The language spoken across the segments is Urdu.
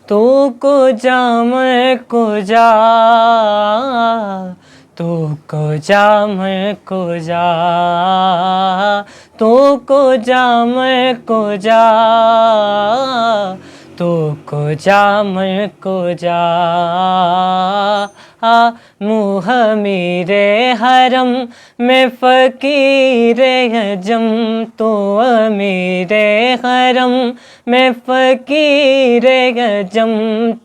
تو کو جا میں کو جا، تو کو جا میں کو جا، تو کو جا میں کو جا، تو کو جا میں کو جا، منہ میرے حرم میں فقیر عجم، تو میرے حرم میں فقیر عجم،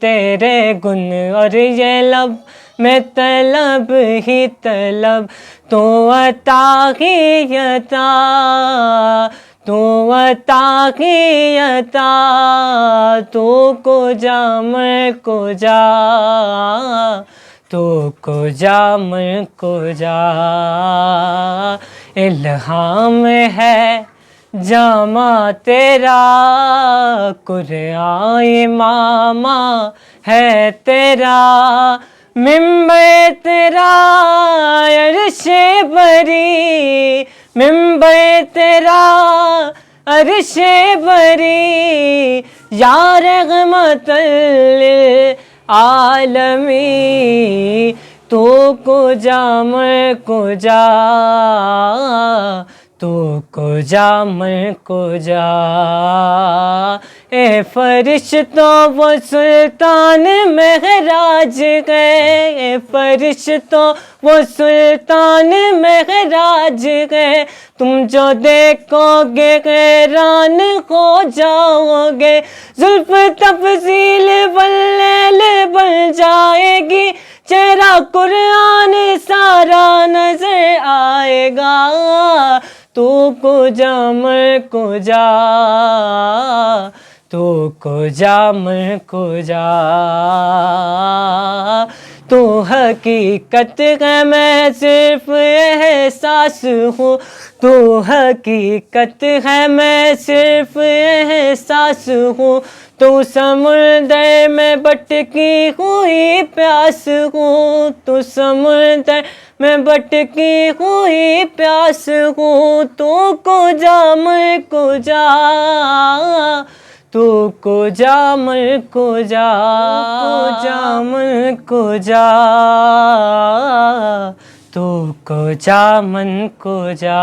تیرے گن اور یہ لب میں طلب ہی طلب، تو عطا ہی عطا، تو عطا ہی عطا، تو کو جا میں کو جا، تو کو جا میں کو جا، الہام ہے جامع تیرا، قرآن امام ہے تیرا، منبر تیرا عرش بری، منبر تیرا عرش بری، یا رحمت للعالمین، تو کو جا میں کو جا، تو کو جا میں کو جا، اے فرشتوں وہ سلطان معراج گئے، اے فرشتوں وہ سلطان معراج گئے، تم جو دیکھو گے حیران ہو جاؤ گے، زلف تفضیل واللیل بن جائے گی، چہرہ قرآن سارا نظر آئے گا، تو کو جا میں کو جا، تو کو جا میں کو جا، تو حقیقت ہے میں صرف احساس ہوں، تو حقیقت ہے میں صرف احساس ہوں، تو سمندر میں بھٹکی ہوئی پیاس ہوں، تو سمندر میں بھٹکی ہوئی پیاس ہوں، تو کو جا میں کو جا، تو کو جا میں کو جا، تو جا میں کو جا، تو کو جا من کو جا،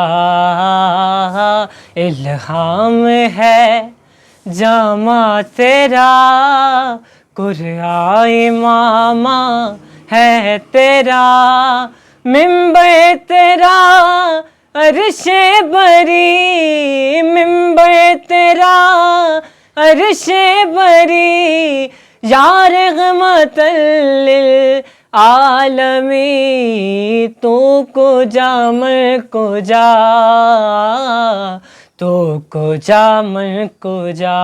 الہام ہے جامع تیرا، قرآن امام ہے تیرا، منبر تیرا عرش بری، منبر تیرا عرش بری، یا رحمت للعالمین، تو کو جا میں کو جا، تو کو جا میں کو جا،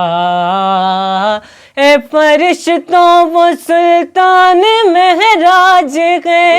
اے فرشتوں وہ سلطان معراج گئے۔